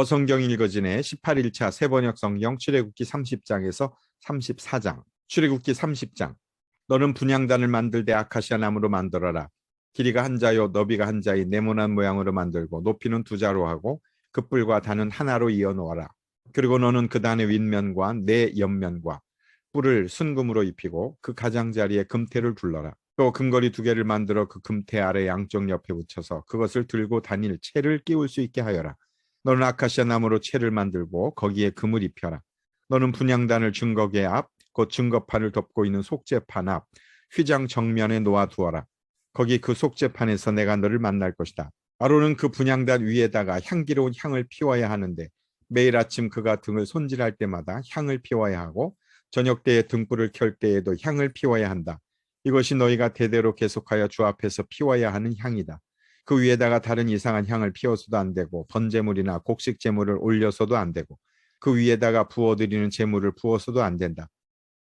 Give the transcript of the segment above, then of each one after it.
성경 읽어지네 18일차 새번역 성경 출애굽기 30장에서 34장. 출애굽기 30장. 너는 분향단을 만들 때 아카시아 나무로 만들어라. 길이가 한 자요 너비가 한 자의 네모난 모양으로 만들고 높이는 두 자로 하고 그 뿔과 단은 하나로 이어 놓아라. 그리고 너는 그 단의 윗면과 네 옆면과 뿔을 순금으로 입히고 그 가장자리에 금태를 둘러라. 또 금거리 두 개를 만들어 그 금태 아래 양쪽 옆에 붙여서 그것을 들고 다닐 채를 끼울 수 있게 하여라. 너는 아카시아 나무로 채를 만들고 거기에 금을 입혀라. 너는 분향단을 증거계 앞, 곧 증거판을 덮고 있는 속죄판 앞, 휘장 정면에 놓아두어라. 거기 그 속죄판에서 내가 너를 만날 것이다. 아론은 그 분향단 위에다가 향기로운 향을 피워야 하는데 매일 아침 그가 등을 손질할 때마다 향을 피워야 하고 저녁 때에 등불을 켤 때에도 향을 피워야 한다. 이것이 너희가 대대로 계속하여 주 앞에서 피워야 하는 향이다. 그 위에다가 다른 이상한 향을 피워서도 안 되고 번제물이나 곡식 제물을 올려서도 안 되고 그 위에다가 부어드리는 제물을 부어서도 안 된다.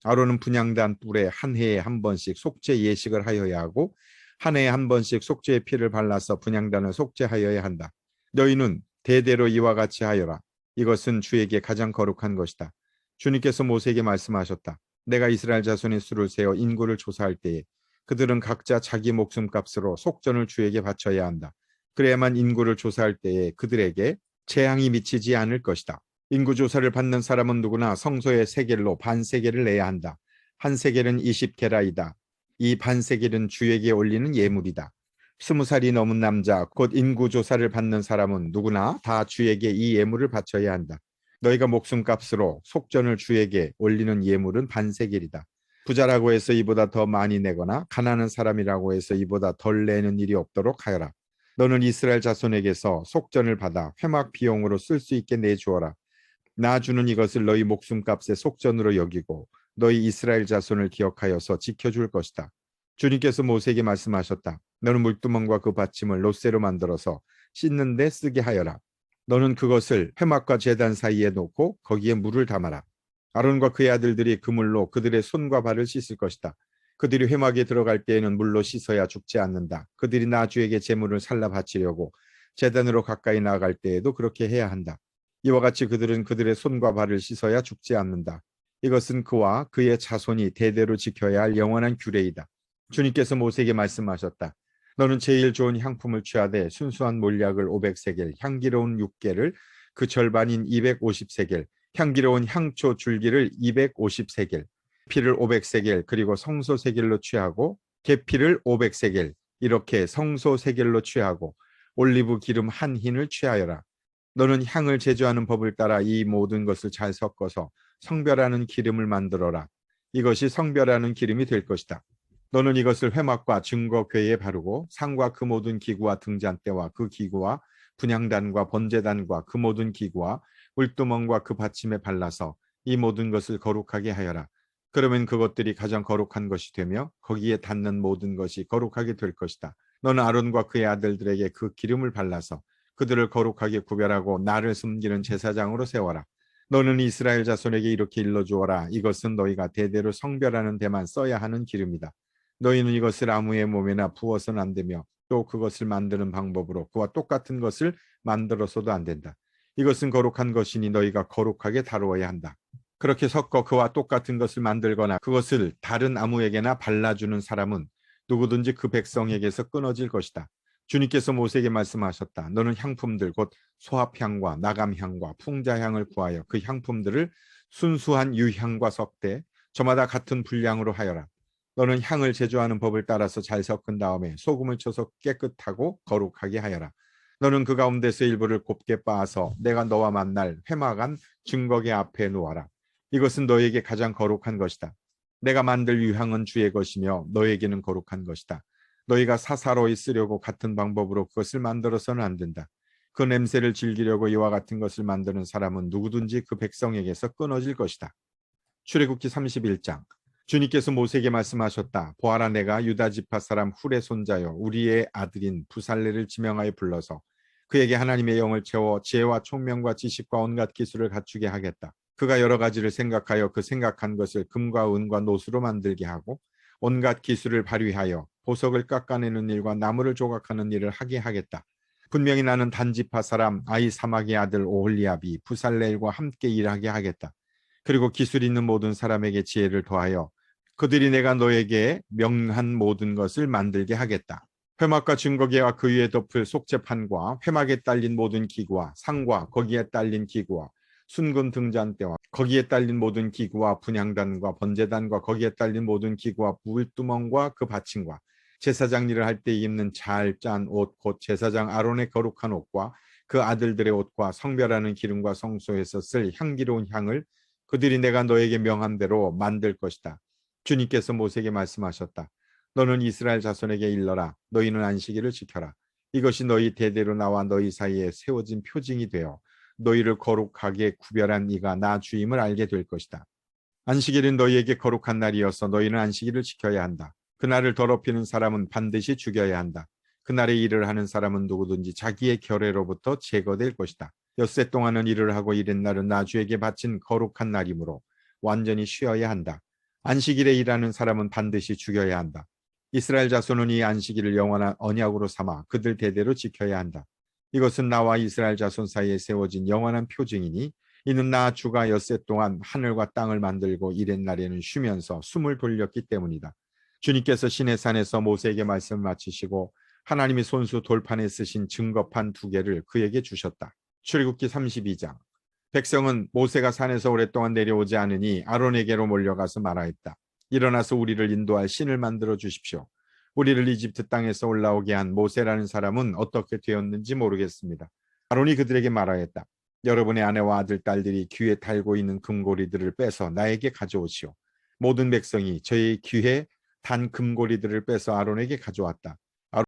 아론은 분향단 뿔에 한 해에 한 번씩 속죄 예식을 하여야 하고 한 해에 한 번씩 속죄의 피를 발라서 분향단을 속죄하여야 한다. 너희는 대대로 이와 같이 하여라. 이것은 주에게 가장 거룩한 것이다. 주님께서 모세에게 말씀하셨다. 내가 이스라엘 자손의 수를 세어 인구를 조사할 때에 그들은 각자 자기 목숨값으로 속전을 주에게 바쳐야 한다. 그래야만 인구를 조사할 때에 그들에게 재앙이 미치지 않을 것이다. 인구조사를 받는 사람은 누구나 성소의 세겔로 반세겔을 내야 한다. 한 세겔은 20게라이다. 이 반세겔은 주에게 올리는 예물이다. 20살이 넘은 남자, 곧 인구조사를 받는 사람은 누구나 다 주에게 이 예물을 바쳐야 한다. 너희가 목숨값으로 속전을 주에게 올리는 예물은 반세겔이다. 부자라고 해서 이보다 더 많이 내거나 가난한 사람이라고 해서 이보다 덜 내는 일이 없도록 하여라. 너는 이스라엘 자손에게서 속전을 받아 회막 비용으로 쓸 수 있게 내주어라. 나 주는 이것을 너희 목숨값의 속전으로 여기고 너희 이스라엘 자손을 기억하여서 지켜줄 것이다. 주님께서 모세에게 말씀하셨다. 너는 물두멍과 그 받침을 롯새로 만들어서 씻는 데 쓰게 하여라. 너는 그것을 회막과 제단 사이에 놓고 거기에 물을 담아라. 아론과 그의 아들들이 그 물로 그들의 손과 발을 씻을 것이다. 그들이 회막에 들어갈 때에는 물로 씻어야 죽지 않는다. 그들이 나 주에게 제물을 살라 바치려고 제단으로 가까이 나아갈 때에도 그렇게 해야 한다. 이와 같이 그들은 그들의 손과 발을 씻어야 죽지 않는다. 이것은 그와 그의 자손이 대대로 지켜야 할 영원한 규례이다. 주님께서 모세에게 말씀하셨다. 너는 제일 좋은 향품을 취하되 순수한 몰약을 500세겔, 향기로운 육개를 그 절반인 250세겔, 향기로운 향초 줄기를 250세겔, 피를 500세겔, 그리고 성소세겔로 취하고 계피를 500세겔, 이렇게 성소세겔로 취하고 올리브 기름 한 흰을 취하여라. 너는 향을 제조하는 법을 따라 이 모든 것을 잘 섞어서 성별하는 기름을 만들어라. 이것이 성별하는 기름이 될 것이다. 너는 이것을 회막과 증거궤에 바르고 상과 그 모든 기구와 등잔대와 그 기구와 분향단과 번제단과 그 모든 기구와 물두멍과 그 받침에 발라서 이 모든 것을 거룩하게 하여라. 그러면 그것들이 가장 거룩한 것이 되며 거기에 닿는 모든 것이 거룩하게 될 것이다. 너는 아론과 그의 아들들에게 그 기름을 발라서 그들을 거룩하게 구별하고 나를 섬기는 제사장으로 세워라. 너는 이스라엘 자손에게 이렇게 일러주어라. 이것은 너희가 대대로 성별하는 데만 써야 하는 기름이다. 너희는 이것을 아무의 몸에나 부어서는 안 되며 또 그것을 만드는 방법으로 그와 똑같은 것을 만들어서도 안 된다. 이것은 거룩한 것이니 너희가 거룩하게 다루어야 한다. 그렇게 섞어 그와 똑같은 것을 만들거나 그것을 다른 아무에게나 발라주는 사람은 누구든지 그 백성에게서 끊어질 것이다. 주님께서 모세에게 말씀하셨다. 너는 향품들 곧 소합향과 나감향과 풍자향을 구하여 그 향품들을 순수한 유향과 섞되 저마다 같은 분량으로 하여라. 너는 향을 제조하는 법을 따라서 잘 섞은 다음에 소금을 쳐서 깨끗하고 거룩하게 하여라. 너는 그 가운데서 일부를 곱게 빻아서 내가 너와 만날 회막안 증거계 앞에 놓아라. 이것은 너에게 가장 거룩한 것이다. 내가 만들 유향은 주의 것이며 너에게는 거룩한 것이다. 너희가 사사로이 쓰려고 같은 방법으로 그것을 만들어서는 안 된다. 그 냄새를 즐기려고 이와 같은 것을 만드는 사람은 누구든지 그 백성에게서 끊어질 것이다. 출애굽기 31장. 주님께서 모세에게 말씀하셨다. 보아라, 내가 유다 지파 사람 훌의 손자여 우리의 아들인 부살레를 지명하여 불러서 그에게 하나님의 영을 채워 지혜와 총명과 지식과 온갖 기술을 갖추게 하겠다. 그가 여러 가지를 생각하여 그 생각한 것을 금과 은과 노수로 만들게 하고 온갖 기술을 발휘하여 보석을 깎아내는 일과 나무를 조각하는 일을 하게 하겠다. 분명히 나는 단지파 사람 아히사막의 아들 오홀리압이 부살레엘과 함께 일하게 하겠다. 그리고 기술 있는 모든 사람에게 지혜를 더하여 그들이 내가 너에게 명한 모든 것을 만들게 하겠다. 회막과 증거계와 그 위에 덮을 속죄판과 회막에 딸린 모든 기구와 상과 거기에 딸린 기구와 순금 등잔대와 거기에 딸린 모든 기구와 분향단과 번제단과 거기에 딸린 모든 기구와 물두멍과 그 받침과 제사장 일을 할 때 입는 잘 짠 옷 곧 제사장 아론의 거룩한 옷과 그 아들들의 옷과 성별하는 기름과 성소에서 쓸 향기로운 향을 그들이 내가 너에게 명한 대로 만들 것이다. 주님께서 모세에게 말씀하셨다. 너는 이스라엘 자손에게 일러라. 너희는 안식일을 지켜라. 이것이 너희 대대로 나와 너희 사이에 세워진 표징이 되어 너희를 거룩하게 구별한 이가 나 주임을 알게 될 것이다. 안식일은 너희에게 거룩한 날이어서 너희는 안식일을 지켜야 한다. 그날을 더럽히는 사람은 반드시 죽여야 한다. 그날에 일을 하는 사람은 누구든지 자기의 결례로부터 제거될 것이다. 엿새 동안은 일을 하고 이른 날은 나 주에게 바친 거룩한 날이므로 완전히 쉬어야 한다. 안식일에 일하는 사람은 반드시 죽여야 한다. 이스라엘 자손은 이 안식일을 영원한 언약으로 삼아 그들 대대로 지켜야 한다. 이것은 나와 이스라엘 자손 사이에 세워진 영원한 표징이니 이는 나 주가 엿새 동안 하늘과 땅을 만들고 이른 날에는 쉬면서 숨을 돌렸기 때문이다. 주님께서 시내산에서 모세에게 말씀을 마치시고 하나님이 손수 돌판에 쓰신 증거판 2개를 그에게 주셨다. 출애굽기 32장. 백성은 모세가 산에서 오랫동안 내려오지 않으니 아론에게로 몰려가서 말하였다. 일어나서 우리를 인도할 신을 만들어 주십시오. 우리를 이집트 땅에서 올라오게 한 모세라는 사람은 어떻게 되었는지 모르겠습니다. 아론이 그들에게 말하였다. 여러분의 아내와 아들, 딸들이 귀에 달고 있는 금고리들을 빼서 나에게 가져오시오. 모든 백성이 저의 귀에 단 금고리들을 빼서 아론에게 가져왔다.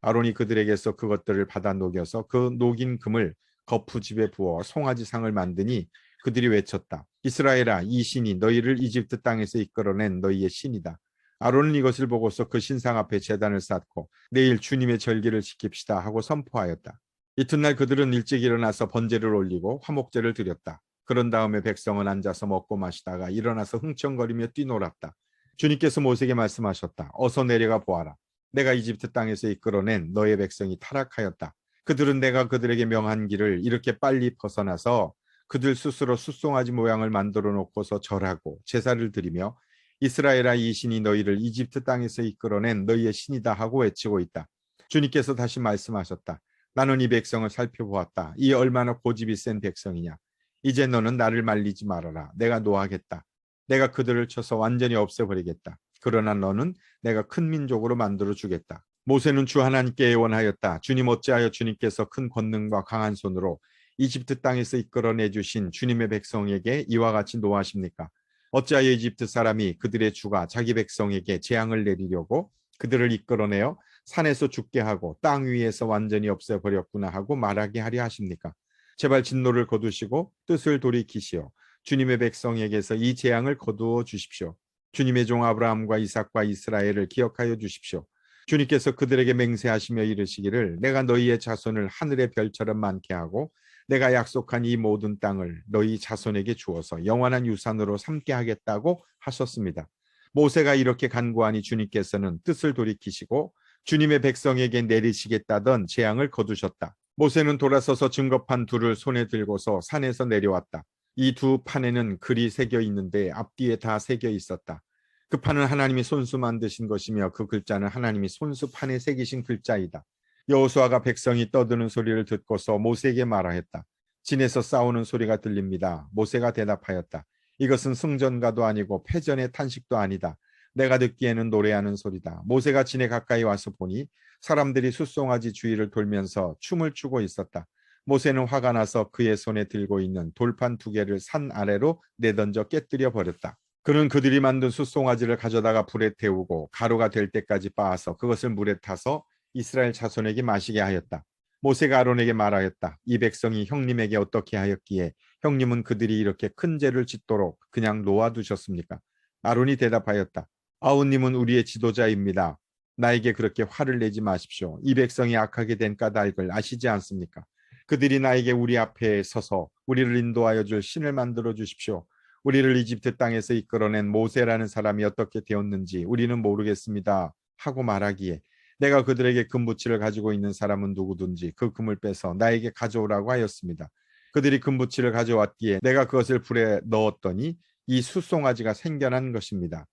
아론이 그들에게서 그것들을 받아 녹여서 그 녹인 금을 거푸집에 부어 송아지상을 만드니 그들이 외쳤다. 이스라엘아, 이 신이 너희를 이집트 땅에서 이끌어낸 너희의 신이다. 아론은 이것을 보고서 그 신상 앞에 제단을 쌓고 내일 주님의 절기를 지킵시다 하고 선포하였다. 이튿날 그들은 일찍 일어나서 번제를 올리고 화목제를 드렸다. 그런 다음에 백성은 앉아서 먹고 마시다가 일어나서 흥청거리며 뛰놀았다. 주님께서 모세에게 말씀하셨다. 어서 내려가 보아라. 내가 이집트 땅에서 이끌어낸 너의 백성이 타락하였다. 그들은 내가 그들에게 명한 길을 이렇게 빨리 벗어나서 그들 스스로 숫송아지 모양을 만들어 놓고서 절하고 제사를 드리며 이스라엘아, 이 신이 너희를 이집트 땅에서 이끌어낸 너희의 신이다 하고 외치고 있다. 주님께서 다시 말씀하셨다. 나는 이 백성을 살펴보았다. 이 얼마나 고집이 센 백성이냐. 이제 너는 나를 말리지 말아라. 내가 노하겠다. 내가 그들을 쳐서 완전히 없애버리겠다. 그러나 너는 내가 큰 민족으로 만들어 주겠다. 모세는 주 하나님께 애원하였다. 주님, 어찌하여 주님께서 큰 권능과 강한 손으로 이집트 땅에서 이끌어내 주신 주님의 백성에게 이와 같이 노하십니까? 어찌하여 이집트 사람이 그들의 주가 자기 백성에게 재앙을 내리려고 그들을 이끌어내어 산에서 죽게 하고 땅 위에서 완전히 없애버렸구나 하고 말하게 하려 하십니까? 제발 진노를 거두시고 뜻을 돌이키시어 주님의 백성에게서 이 재앙을 거두어 주십시오. 주님의 종 아브라함과 이삭과 이스라엘을 기억하여 주십시오. 주님께서 그들에게 맹세하시며 이르시기를 내가 너희의 자손을 하늘의 별처럼 많게 하고 내가 약속한 이 모든 땅을 너희 자손에게 주어서 영원한 유산으로 삼게 하겠다고 하셨습니다. 모세가 이렇게 간구하니 주님께서는 뜻을 돌이키시고 주님의 백성에게 내리시겠다던 재앙을 거두셨다. 모세는 돌아서서 증거판 2를 손에 들고서 산에서 내려왔다. 이 2 판에는 글이 새겨 있는데 앞뒤에 다 새겨 있었다. 그 판은 하나님이 손수 만드신 것이며 그 글자는 하나님이 손수 판에 새기신 글자이다. 여호수아가 백성이 떠드는 소리를 듣고서 모세에게 말하였다. 진에서 싸우는 소리가 들립니다. 모세가 대답하였다. 이것은 승전가도 아니고 패전의 탄식도 아니다. 내가 듣기에는 노래하는 소리다. 모세가 진에 가까이 와서 보니 사람들이 숫송아지 주위를 돌면서 춤을 추고 있었다. 모세는 화가 나서 그의 손에 들고 있는 돌판 2개를 산 아래로 내던져 깨뜨려 버렸다. 그는 그들이 만든 숫송아지를 가져다가 불에 태우고 가루가 될 때까지 빻아서 그것을 물에 타서 이스라엘 자손에게 마시게 하였다. 모세가 아론에게 말하였다. 이 백성이 형님에게 어떻게 하였기에 형님은 그들이 이렇게 큰 죄를 짓도록 그냥 놓아두셨습니까? 아론이 대답하였다. 아우님은 우리의 지도자입니다. 나에게 그렇게 화를 내지 마십시오. 이 백성이 악하게 된 까닭을 아시지 않습니까? 그들이 나에게 우리 앞에 서서 우리를 인도하여 줄 신을 만들어 주십시오. 우리를 이집트 땅에서 이끌어낸 모세라는 사람이 어떻게 되었는지 우리는 모르겠습니다. 하고 말하기에 내가 그들에게 금부치를 가지고 있는 사람은 누구든지 그 금을 빼서 나에게 가져오라고 하였습니다. 그들이 금부치를 가져왔기에 내가 그것을 불에 넣었더니 이 숫송아지가 생겨난 것입니다.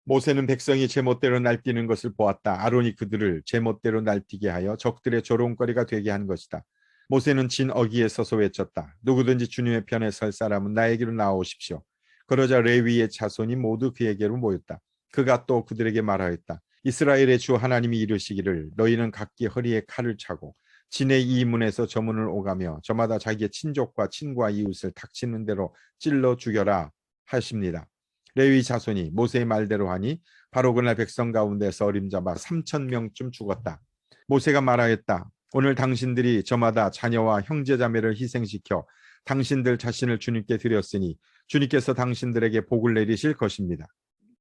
모세는 백성이 제멋대로 날뛰는 것을 보았다. 아론이 그들을 제멋대로 날뛰게 하여 적들의 조롱거리가 되게 한 것이다. 모세는 진 어귀에 서서 외쳤다. 누구든지 주님의 편에 설 사람은 나에게로 나오십시오. 그러자 레위의 자손이 모두 그에게로 모였다. 그가 또 그들에게 말하였다. 이스라엘의 주 하나님이 이르시기를 너희는 각기 허리에 칼을 차고 진의 이 문에서 저 문을 오가며 저마다 자기의 친족과 친구와 이웃을 닥치는 대로 찔러 죽여라 하십니다. 레위 자손이 모세의 말대로 하니 바로 그날 백성 가운데서 어림잡아 3,000명쯤 죽었다. 모세가 말하였다. 오늘 당신들이 저마다 자녀와 형제자매를 희생시켜 당신들 자신을 주님께 드렸으니 주님께서 당신들에게 복을 내리실 것입니다.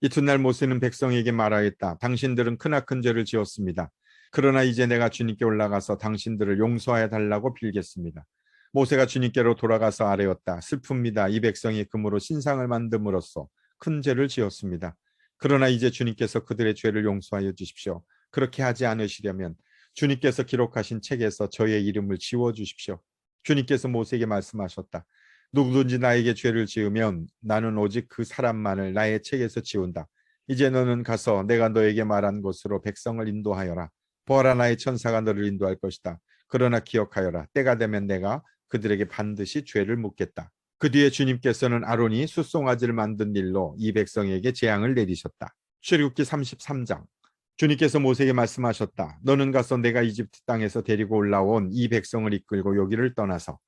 이튿날 모세는 백성에게 말하였다. 당신들은 크나큰 죄를 지었습니다. 그러나 이제 내가 주님께 올라가서 당신들을 용서하여 달라고 빌겠습니다. 모세가 주님께로 돌아가서 아뢰었다. 슬픕니다. 이 백성이 금으로 신상을 만듦으로써 큰 죄를 지었습니다. 그러나 이제 주님께서 그들의 죄를 용서하여 주십시오. 그렇게 하지 않으시려면 주님께서 기록하신 책에서 저의 이름을 지워주십시오. 주님께서 모세에게 말씀하셨다. 누구든지 나에게 죄를 지으면 나는 오직 그 사람만을 나의 책에서 지운다. 이제 너는 가서 내가 너에게 말한 곳으로 백성을 인도하여라. 보아라, 나의 천사가 너를 인도할 것이다. 그러나 기억하여라. 때가 되면 내가 그들에게 반드시 죄를 묻겠다. 그 뒤에 주님께서는 아론이 숫송아지를 만든 일로 이 백성에게 재앙을 내리셨다. 출애굽기 33장. 주님께서 모세에게 말씀하셨다. 너는 가서 내가 이집트 땅에서 데리고 올라온 이 백성을 이끌고 여기를 떠나서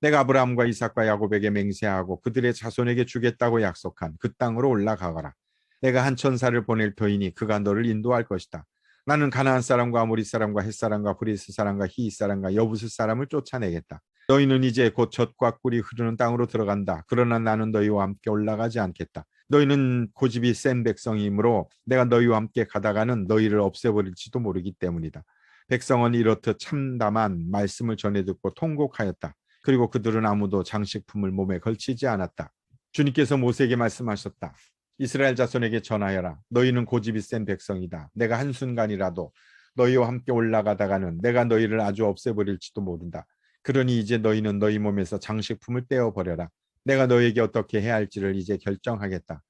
내가 아브라함과 이삭과 야곱에게 맹세하고 그들의 자손에게 주겠다고 약속한 그 땅으로 올라가거라. 내가 한 천사를 보낼 터이니 그가 너를 인도할 것이다. 나는 가나안 사람과 아모리 사람과 헷 사람과 브리스 사람과 히윗 사람과 여부스 사람을 쫓아내겠다. 너희는 이제 곧 젖과 꿀이 흐르는 땅으로 들어간다. 그러나 나는 너희와 함께 올라가지 않겠다. 너희는 고집이 센 백성이므로 내가 너희와 함께 가다가는 너희를 없애버릴지도 모르기 때문이다. 백성은 이렇듯 참담한 말씀을 전해 듣고 통곡하였다. 그리고 그들은 아무도 장식품을 몸에 걸치지 않았다. 주님께서 모세에게 말씀하셨다. 이스라엘 자손에게 전하여라. 너희는 고집이 센 백성이다. 내가 한순간이라도 너희와 함께 올라가다가는 내가 너희를 아주 없애버릴지도 모른다. 그러니 이제 너희는 너희 몸에서 장식품을 떼어버려라. 내가 너희에게 어떻게 해야 할지를 이제 결정하겠다.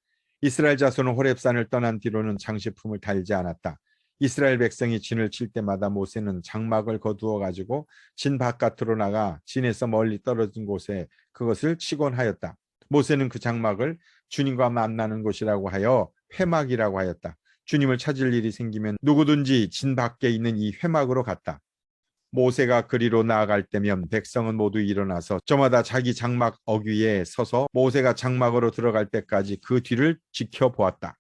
이스라엘 자손은 호렙산을 떠난 뒤로는 장식품을 달지 않았다. 이스라엘 백성이 진을 칠 때마다 모세는 장막을 거두어 가지고 진 바깥으로 나가 진에서 멀리 떨어진 곳에 그것을 치곤 하였다. 모세는 그 장막을 주님과 만나는 곳이라고 하여 회막이라고 하였다. 주님을 찾을 일이 생기면 누구든지 진 밖에 있는 이 회막으로 갔다. 모세가 그리로 나아갈 때면 백성은 모두 일어나서 저마다 자기 장막 어귀에 서서 모세가 장막으로 들어갈 때까지 그 뒤를 지켜보았다.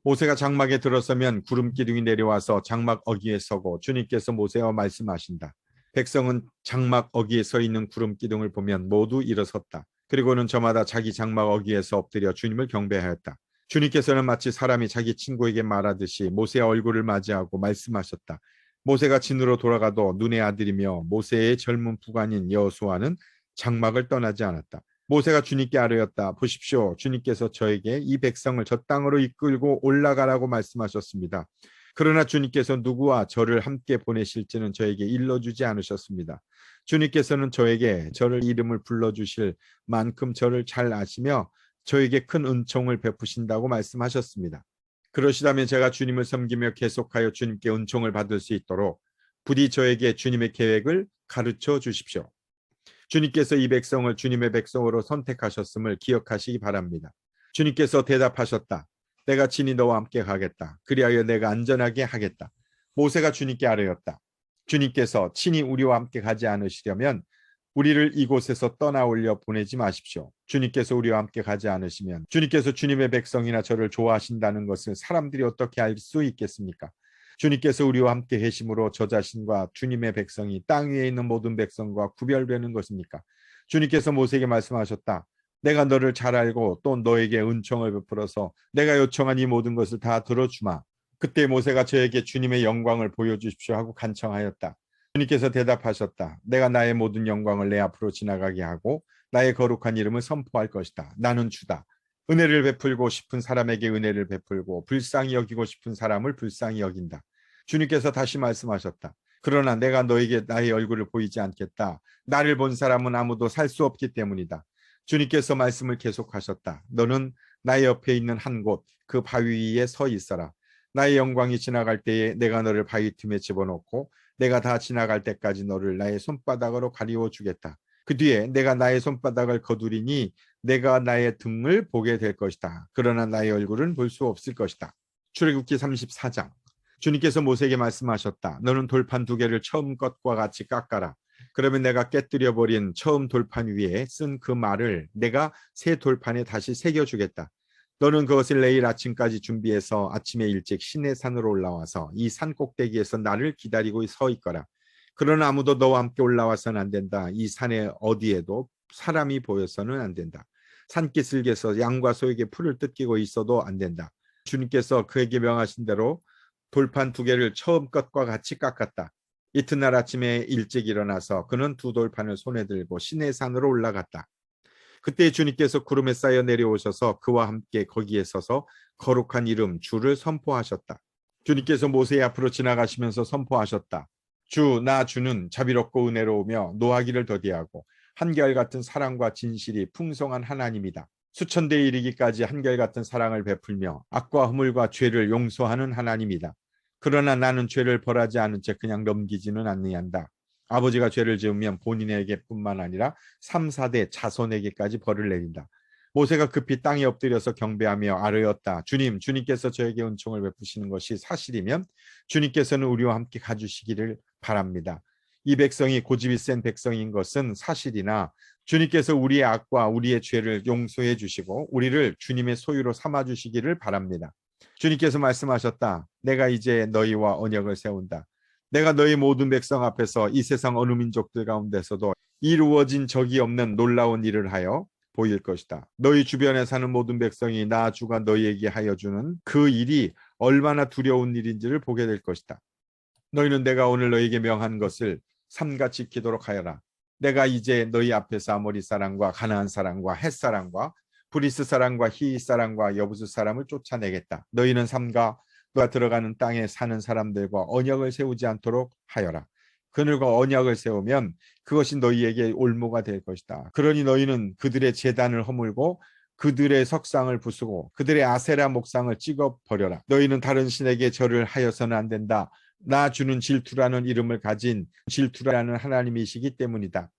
모세가 장막에 들어서면 구름 기둥이 내려와서 장막 어귀에 서고 주님께서 모세와 말씀하신다. 백성은 장막 어귀에 서 있는 구름 기둥을 보면 모두 일어섰다. 그리고는 저마다 자기 장막 어귀에서 엎드려 주님을 경배하였다. 주님께서는 마치 사람이 자기 친구에게 말하듯이 모세의 얼굴을 맞이하고 말씀하셨다. 모세가 진으로 돌아가도 눈의 아들이며 모세의 젊은 부관인 여호수아는 장막을 떠나지 않았다. 모세가 주님께 아뢰었다. 보십시오. 주님께서 저에게 이 백성을 저 땅으로 이끌고 올라가라고 말씀하셨습니다. 그러나 주님께서 누구와 저를 함께 보내실지는 저에게 일러주지 않으셨습니다. 주님께서는 저에게 저를 이름을 불러주실 만큼 저를 잘 아시며 저에게 큰 은총을 베푸신다고 말씀하셨습니다. 그러시다면 제가 주님을 섬기며 계속하여 주님께 은총을 받을 수 있도록 부디 저에게 주님의 계획을 가르쳐 주십시오. 주님께서 이 백성을 주님의 백성으로 선택하셨음을 기억하시기 바랍니다. 주님께서 대답하셨다. 내가 친히 너와 함께 가겠다. 그리하여 내가 안전하게 하겠다. 모세가 주님께 아뢰었다. 주님께서 친히 우리와 함께 가지 않으시려면 우리를 이곳에서 떠나올려 보내지 마십시오. 주님께서 우리와 함께 가지 않으시면 주님께서 주님의 백성이나 저를 좋아하신다는 것을 사람들이 어떻게 알 수 있겠습니까? 주님께서 우리와 함께 계심으로 저 자신과 주님의 백성이 땅 위에 있는 모든 백성과 구별되는 것입니까? 주님께서 모세에게 말씀하셨다. 내가 너를 잘 알고 또 너에게 은총을 베풀어서 내가 요청한 이 모든 것을 다 들어주마. 그때 모세가 저에게 주님의 영광을 보여주십시오 하고 간청하였다. 주님께서 대답하셨다. 내가 나의 모든 영광을 내 앞으로 지나가게 하고 나의 거룩한 이름을 선포할 것이다. 나는 주다. 은혜를 베풀고 싶은 사람에게 은혜를 베풀고 불쌍히 여기고 싶은 사람을 불쌍히 여긴다. 주님께서 다시 말씀하셨다. 그러나 내가 너에게 나의 얼굴을 보이지 않겠다. 나를 본 사람은 아무도 살 수 없기 때문이다. 주님께서 말씀을 계속하셨다. 너는 나의 옆에 있는 한 곳, 그 바위 위에 서 있어라. 나의 영광이 지나갈 때에 내가 너를 바위 틈에 집어넣고 내가 다 지나갈 때까지 너를 나의 손바닥으로 가리워 주겠다. 그 뒤에 내가 나의 손바닥을 거두리니 내가 나의 등을 보게 될 것이다. 그러나 나의 얼굴은 볼 수 없을 것이다. 출애굽기 34장. 주님께서 모세에게 말씀하셨다. 너는 돌판 2개를 처음 것과 같이 깎아라. 그러면 내가 깨뜨려 버린 처음 돌판 위에 쓴 그 말을 내가 새 돌판에 다시 새겨주겠다. 너는 그것을 내일 아침까지 준비해서 아침에 일찍 시내산으로 올라와서 이 산 꼭대기에서 나를 기다리고 서 있거라. 그러나 아무도 너와 함께 올라와서는 안 된다. 이 산에 어디에도 사람이 보여서는 안 된다. 산기슭에서 양과 소에게 풀을 뜯기고 있어도 안 된다. 주님께서 그에게 명하신 대로 돌판 2개를 처음 것과 같이 깎았다. 이튿날 아침에 일찍 일어나서 그는 2돌판을 손에 들고 시내산으로 올라갔다. 그때 주님께서 구름에 쌓여 내려오셔서 그와 함께 거기에 서서 거룩한 이름 주를 선포하셨다. 주님께서 모세의 앞으로 지나가시면서 선포하셨다. 나 주는 자비롭고 은혜로우며 노하기를 더디하고 한결같은 사랑과 진실이 풍성한 하나님이다. 수천 대에 이르기까지 한결같은 사랑을 베풀며 악과 허물과 죄를 용서하는 하나님이다. 그러나 나는 죄를 벌하지 않은 채 그냥 넘기지는 않느한다. 아버지가 죄를 지으면 본인에게뿐만 아니라 3, 4대 자손에게까지 벌을 내린다. 모세가 급히 땅에 엎드려서 경배하며 아뢰었다. 주님께서 저에게 은총을 베푸시는 것이 사실이면 주님께서는 우리와 함께 가주시기를 바랍니다. 이 백성이 고집이 센 백성인 것은 사실이나 주님께서 우리의 악과 우리의 죄를 용서해 주시고 우리를 주님의 소유로 삼아 주시기를 바랍니다. 주님께서 말씀하셨다. 내가 이제 너희와 언약을 세운다. 내가 너희 모든 백성 앞에서 이 세상 어느 민족들 가운데서도 이루어진 적이 없는 놀라운 일을 하여 보일 것이다. 너희 주변에 사는 모든 백성이 나 주가 너희에게 하여 주는 그 일이 얼마나 두려운 일인지를 보게 될 것이다. 너희는 내가 오늘 너희에게 명한 것을 삼같이 지키도록 하여라. 내가 이제 너희 앞에서 아모리 사람과 가나안 사람과 헷 사람과 브리스 사람과 히윗 사람과 여부스 사람을 쫓아내겠다. 너희는 삼가 너가 들어가는 땅에 사는 사람들과 언약을 세우지 않도록 하여라. 그들과 언약을 세우면 그것이 너희에게 올무가 될 것이다. 그러니 너희는 그들의 제단을 허물고 그들의 석상을 부수고 그들의 아세라 목상을 찍어 버려라. 너희는 다른 신에게 절을 하여서는 안 된다. 나 주는 질투라는 이름을 가진 질투라는 하나님이시기 때문이다.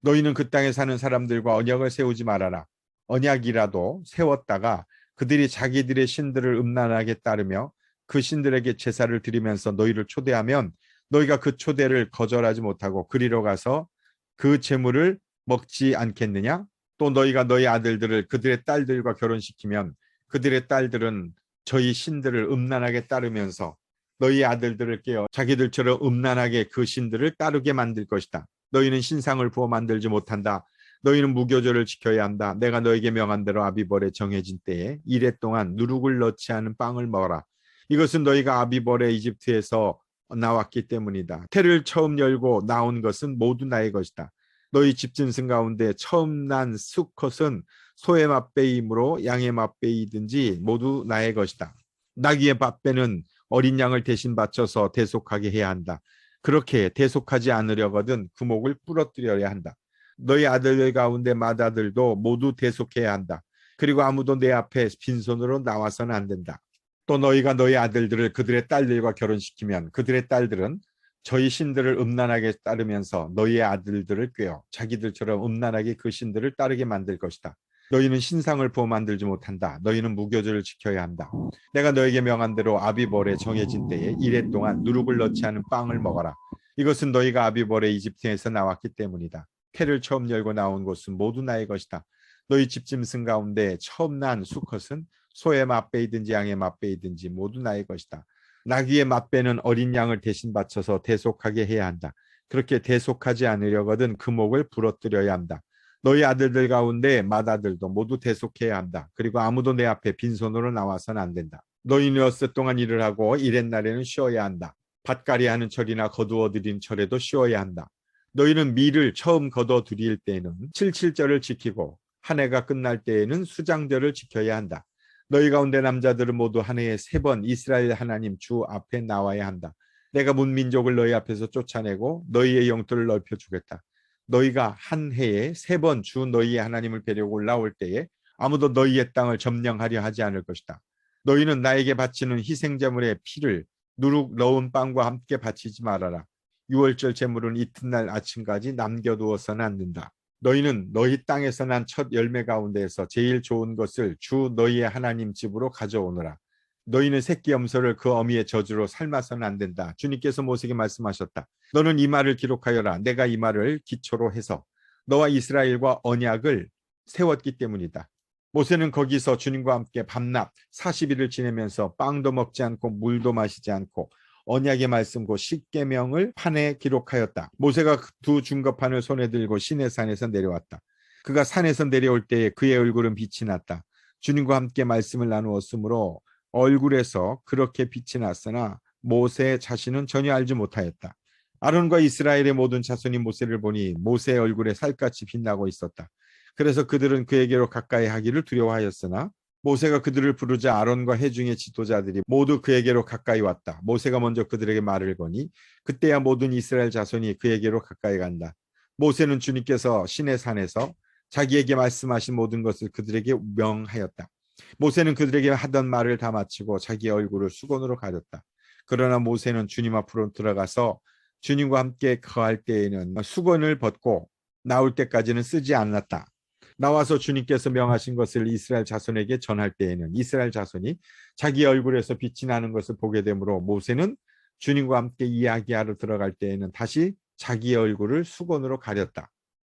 너희는 그 땅에 사는 사람들과 언약을 세우지 말아라. 언약이라도 세웠다가 그들이 자기들의 신들을 음란하게 따르며 그 신들에게 제사를 드리면서 너희를 초대하면 너희가 그 초대를 거절하지 못하고 그리로 가서 그 제물을 먹지 않겠느냐? 또 너희가 너희 아들들을 그들의 딸들과 결혼시키면 그들의 딸들은 저희 신들을 음란하게 따르면서 너희 아들들을 깨어 자기들처럼 음란하게 그 신들을 따르게 만들 것이다. 너희는 신상을 부어 만들지 못한다. 너희는 무교절을 지켜야 한다. 내가 너에게 명한 대로 아비벌에 정해진 때에 이래 동안 누룩을 넣지 않은 빵을 먹어라. 이것은 너희가 아비벌에 이집트에서 나왔기 때문이다. 태를 처음 열고 나온 것은 모두 나의 것이다. 너희 집짐승 가운데 처음 난 수컷은 소의 맛배이므로 양의 맛배이든지 모두 나의 것이다. 나귀의 맛배는 어린 양을 대신 바쳐서 대속하게 해야 한다. 그렇게 대속하지 않으려거든 그 목을 부러뜨려야 한다. 너희 아들 가운데 맏아들도 모두 대속해야 한다. 그리고 아무도 내 앞에 빈손으로 나와서는 안 된다. 또 너희가 너희 아들들을 그들의 딸들과 결혼시키면 그들의 딸들은 저희 신들을 음란하게 따르면서 너희의 아들들을 꾀어 자기들처럼 음란하게 그 신들을 따르게 만들 것이다. 너희는 신상을 부어 만들지 못한다. 너희는 무교절을 지켜야 한다. 내가 너에게 명한 대로 아비벌에 정해진 때에 이래 동안 누룩을 넣지 않은 빵을 먹어라. 이것은 너희가 아비벌에 이집트에서 나왔기 때문이다. 태를 처음 열고 나온 곳은 모두 나의 것이다. 너희 집짐승 가운데 처음 난 수컷은 소의 맛배이든지 양의 맛배이든지 모두 나의 것이다. 나귀의 맛배는 어린 양을 대신 바쳐서 대속하게 해야 한다. 그렇게 대속하지 않으려거든 그 목을 부러뜨려야 한다. 너희 아들들 가운데 맏아들도 모두 대속해야 한다. 그리고 아무도 내 앞에 빈손으로 나와서는 안 된다. 너희는 엿새 동안 일을 하고 이렛날에는 쉬어야 한다. 밭갈이하는 철이나 거두어들인 철에도 쉬어야 한다. 너희는 밀을 처음 거둬들일 때에는 칠칠절을 지키고 한 해가 끝날 때에는 수장절을 지켜야 한다. 너희 가운데 남자들은 모두 한 해에 3번 이스라엘 하나님 주 앞에 나와야 한다. 내가 문민족을 너희 앞에서 쫓아내고 너희의 영토를 넓혀주겠다. 너희가 한 해에 3번 주 너희의 하나님을 뵈려고 올라올 때에 아무도 너희의 땅을 점령하려 하지 않을 것이다. 너희는 나에게 바치는 희생제물의 피를 누룩 넣은 빵과 함께 바치지 말아라. 유월절 제물은 이튿날 아침까지 남겨두어서는 안 된다. 너희는 너희 땅에서 난 첫 열매 가운데에서 제일 좋은 것을 주 너희의 하나님 집으로 가져오너라. 너희는 새끼 염소를 그 어미의 저주로 삶아서는 안 된다. 주님께서 모세에게 말씀하셨다. 너는 이 말을 기록하여라. 내가 이 말을 기초로 해서 너와 이스라엘과 언약을 세웠기 때문이다. 모세는 거기서 주님과 함께 밤낮 40일을 지내면서 빵도 먹지 않고 물도 마시지 않고 언약의 말씀 곧 십계명을 판에 기록하였다. 모세가 두 증거판을 손에 들고 시내산에서 내려왔다. 그가 산에서 내려올 때에 그의 얼굴은 빛이 났다. 주님과 함께 말씀을 나누었으므로 얼굴에서 그렇게 빛이 났으나 모세 자신은 전혀 알지 못하였다. 아론과 이스라엘의 모든 자손이 모세를 보니 모세의 얼굴에 살같이 빛나고 있었다. 그래서 그들은 그에게로 가까이 하기를 두려워하였으나 모세가 그들을 부르자 아론과 회중의 지도자들이 모두 그에게로 가까이 왔다. 모세가 먼저 그들에게 말을 거니 그때야 모든 이스라엘 자손이 그에게로 가까이 간다. 모세는 주님께서 시내산에서 자기에게 말씀하신 모든 것을 그들에게 명하였다. 모세는 그들에게 하던 말을 다 마치고 자기 얼굴을 수건으로 가렸다. 그러나 모세는 주님 앞으로 들어가서 주님과 함께 거할 때에는 수건을 벗고 나올 때까지는 쓰지 않았다. 나와서 주님께서 명하신 것을 이스라엘 자손에게 전할 때에는 이스라엘 자손이 자기 얼굴에서 빛이 나는 것을 보게 되므로 모세는 주님과 함께 이야기하러 들어갈 때에는 다시 자기 얼굴을 수건으로 가렸다.